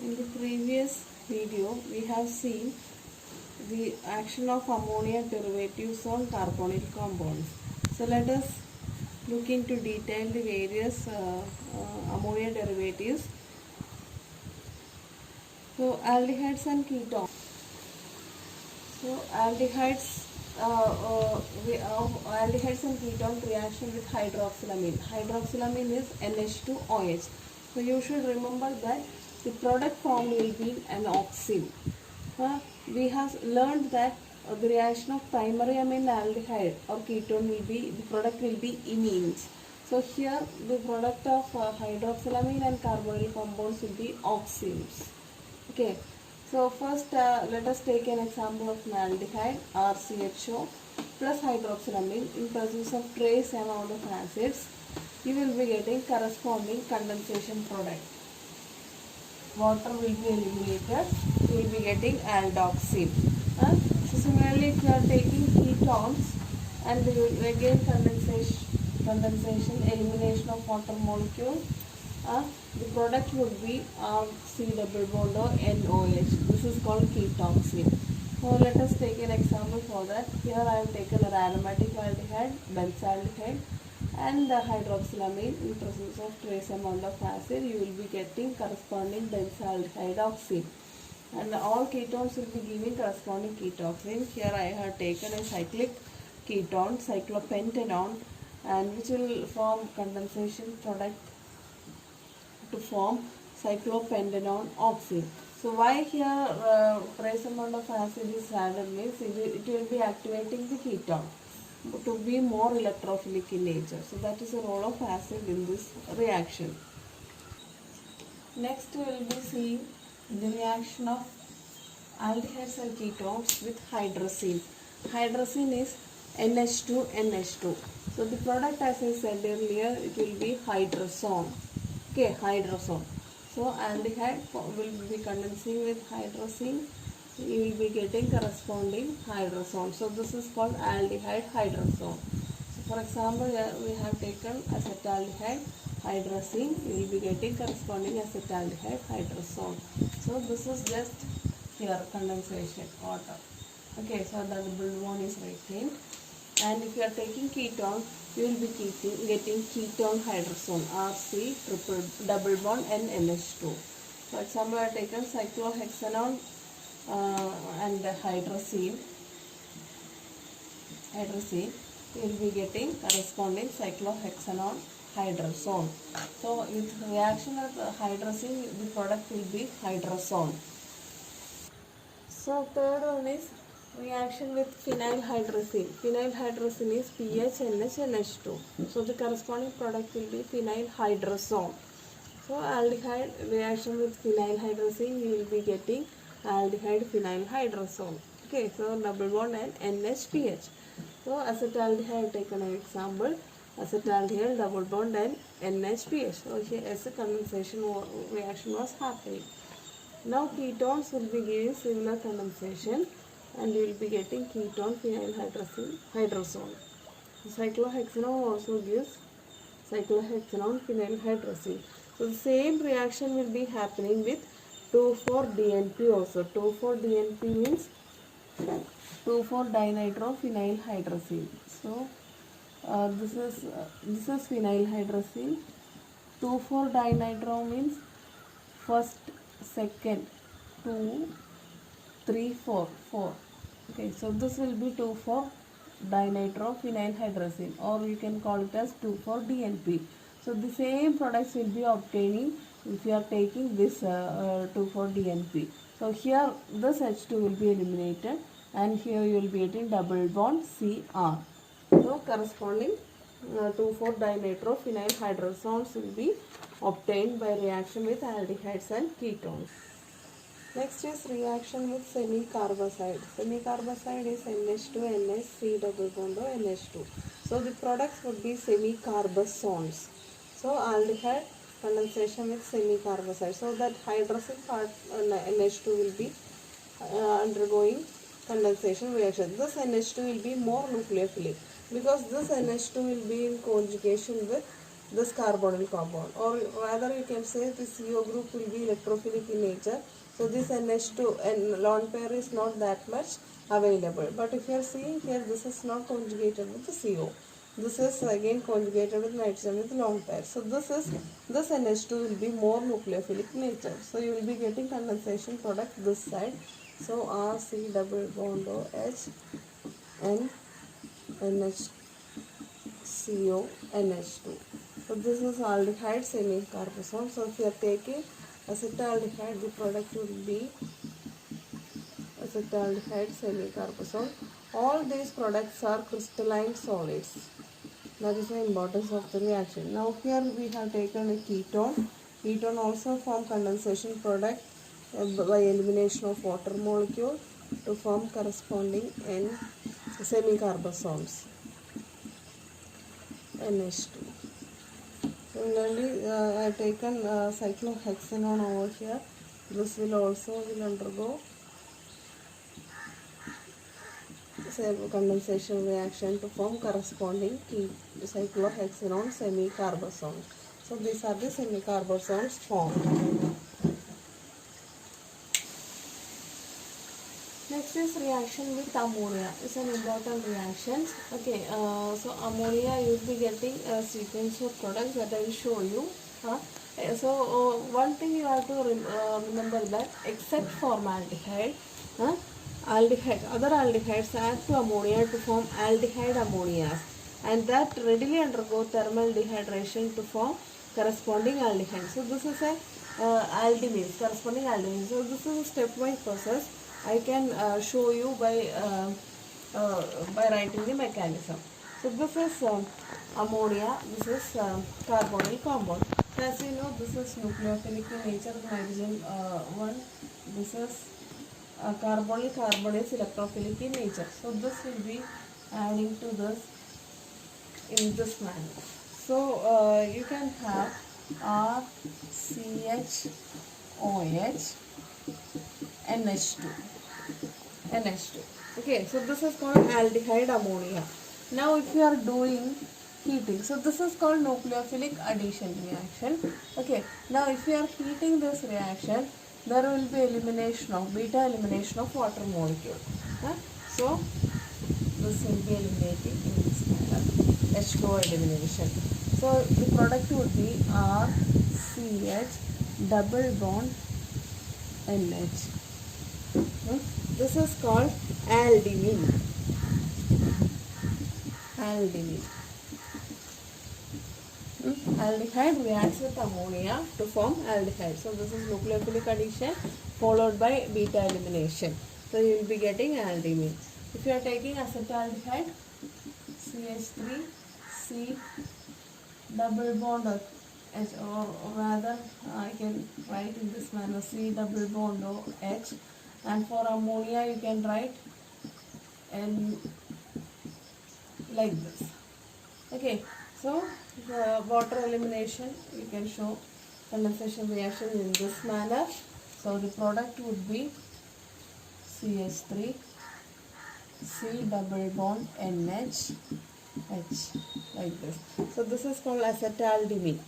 In the previous video, we have seen the action of ammonia derivatives on carbonyl compounds. So let us look into detail the various ammonia derivatives. So aldehydes and ketones. So aldehydes and ketone reaction with hydroxylamine. Hydroxylamine is NH2OH. So you should remember that the product formed will be an oxime. We have learned that the reaction of primary amine aldehyde or ketone will be, the product will be imines. So here the product of hydroxylamine and carbonyl compounds will be oximes. Okay. So first let us take an example of an aldehyde RCHO plus hydroxylamine in presence of trace amount of acids. You will be getting corresponding condensation product. Water will be eliminated. You will be getting aldoxine. So similarly, if you are taking ketones and you will again condensation, elimination of water molecule, the product would be C double bond or NOH. This is called ketoxine. So let us take an example for that. Here I have taken an aromatic aldehyde, benzaldehyde, and the hydroxylamine in presence of trace amount of acid. You will be getting corresponding benzaldehyde oxime. And all ketones will be giving corresponding ketoxine. Here I have taken a cyclic ketone, cyclopentanone, and which will form condensation product to form cyclopentanone oxime. So why here trace amount of acid is added means it will be activating the ketone to be more electrophilic in nature. So that is the role of acid in this reaction. Next we will be seeing the reaction of aldehydes and ketones with hydrazine. Hydrazine is NH2NH2. So the product, as I said earlier, it will be hydrazone. Okay, hydrazone. So aldehyde will be condensing with hydrazine. You will be getting corresponding hydrazone. So this is called aldehyde hydrazone. So for example, we have taken acetaldehyde hydrazine. You will be getting corresponding acetaldehyde hydrazone. So this is just here condensation water. Okay, so the double bond is retained. And if you are taking ketone, you will be getting ketone hydrazone, RC triple double bond and NH2. For example, I have taken cyclohexanone and hydrazine. You will be getting corresponding cyclohexanone hydrazone. So with reaction of hydrazine, the product will be hydrazone. So third one is reaction with phenylhydrazine. Phenylhydrazine is PHNH2. So the corresponding product will be phenylhydrazone. So aldehyde reaction with phenylhydrazine, you will be getting aldehyde phenylhydrazone. Okay, so double bond and NHPH. So acetaldehyde, I have taken an example. Acetaldehyde double bond and NHPH. So here as a condensation reaction was happening. Now ketones will be giving similar condensation and you will be getting ketone phenylhydrazone. Cyclohexanone also gives cyclohexanone phenylhydrazine. So the same reaction will be happening with 2,4-DNP also. 2,4-DNP means 2,4-dinitrophenylhydrazine. So this is phenylhydrazine. 2,4-dinitro means first, second, 2, 3, 4, 4. Okay, so this will be 2,4-dinitrophenylhydrazine, or you can call it as 2,4-DNP. So the same products will be obtaining if you are taking this 2,4-DNP. So here this H2 will be eliminated and here you will be getting double bond CR. So corresponding 2,4-dinitrophenylhydrazones will be obtained by reaction with aldehydes and ketones. Next is reaction with semicarbazide. Semicarbazide is NH2NH C double bond or NH2. So the products would be semicarbazones. So aldehyde condensation with semicarbazide. So that hydrazine part NH2 will be undergoing condensation reaction. This NH2 will be more nucleophilic because this NH2 will be in conjugation with this carbonyl compound, or rather you can say the CO group will be electrophilic in nature. So this NH2 and lone pair is not that much available. But if you are seeing here, this is not conjugated with the CO. This is again conjugated with nitrogen with lone pair. So this NH2 will be more nucleophilic nature. So you will be getting condensation product this side. So R C double bond OH and NHCO NH2. So this is aldehyde semi-carbazole. So if you are taking acetaldehyde, the product will be acetaldehyde semi-carbazole. All these products are crystalline solids. That is the importance of the reaction. Now here we have taken a ketone. Ketone also form condensation product by elimination of water molecule to form corresponding N semi-carbazoles NH2. Similarly, I have taken cyclohexanone over here. This will also undergo condensation reaction to form corresponding cyclohexanone semi-carbazones. So these are the semi-carbazones formed. Next is reaction with ammonia. It's an important reaction. Okay, so ammonia you will be getting a sequence of products that I will show you. So one thing you have to remember that except formaldehyde, other aldehydes add to ammonia to form aldehyde ammonias, and that readily undergo thermal dehydration to form corresponding aldehyde. So this is a aldehyde, corresponding aldehyde. So this is a stepwise process. I can show you by writing the mechanism. So this is ammonia, this is carbonyl compound. So as you know, this is nucleophilic in nature, nitrogen 1. This is carbonyl, carbon is electrophilic in nature. So this will be adding to this in this manner. So you can have RCHOH NH2. Okay, so this is called aldehyde ammonia. Now if you are doing heating, so this is called nucleophilic addition reaction. Okay, now if you are heating this reaction, there will be beta elimination of water molecule. So this will be eliminating in this manner, H2O elimination. So the product would be RCH double bond NH. This is called aldehyde. Aldehyde reacts with ammonia to form aldehyde. So this is nucleophilic addition followed by beta elimination. So you will be getting aldehyde. If you are taking acetaldehyde, CH3, C double bond H, or rather I can write in this manner, C double bond OH, and for ammonia you can write N like this. Okay, so the water elimination, you can show condensation reaction in this manner. So the product would be CH3, C double bond NH, H like this. So this is called acetaldehyde.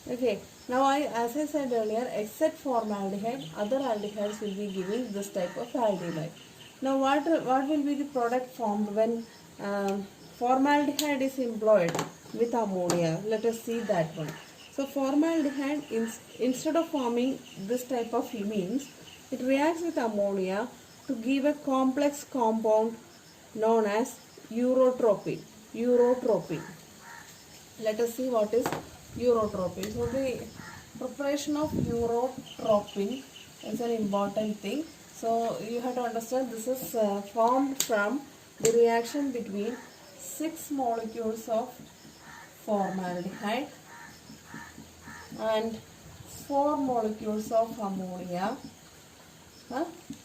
Okay, now as I said earlier, except formaldehyde, other aldehydes will be giving this type of aldehyde. Now what will be the product formed when formaldehyde is employed with ammonia? Let us see that one. So formaldehyde, instead of forming this type of imines, it reacts with ammonia to give a complex compound known as urotropine. Let us see what is urotropine. So the preparation of urotropine is an important thing. So you have to understand this is formed from the reaction between 6 molecules of formaldehyde and 4 molecules of ammonia.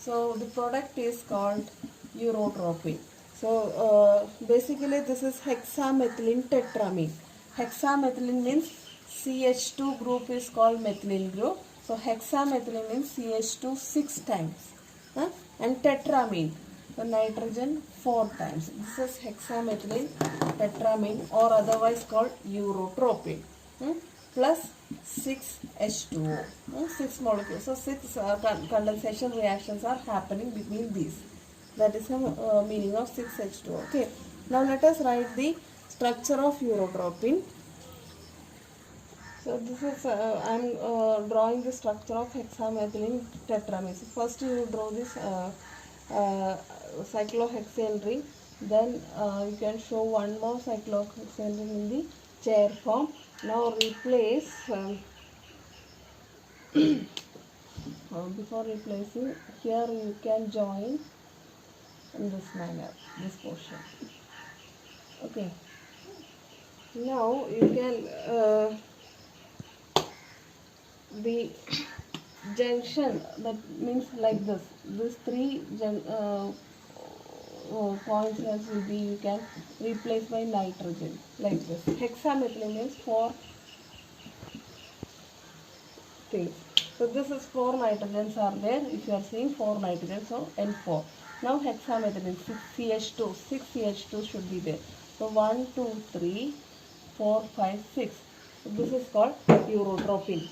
So the product is called urotropine. So basically this is hexamethylene tetramine. Hexamethylene means CH2 group is called methyl group. So hexamethylene means CH2 6 times. And tetramine, so nitrogen 4 times. This is hexamethylene tetramine, or otherwise called urotropine. plus 6H2O. 6 molecules. So 6 condensation reactions are happening between these. That is the meaning of 6H2O. Okay. Now let us write the structure of urotropin. So this is I am drawing the structure of hexamethylene tetramer. So first you draw this cyclohexane ring. Then you can show one more cyclohexane ring in the chair form. Now replace before replacing, here you can join in this manner, this portion. Okay. Now you can the junction, that means like this. These three points as will be, you can replace by nitrogen like this. Hexamethylene means 4 things. So this is 4 nitrogens are there. If you are seeing 4 nitrogens, so N4. Now hexamethylene 6CH2. 6CH2 should be there. So 1, 2, 3, 4, 5, 6. So this is called urotropin.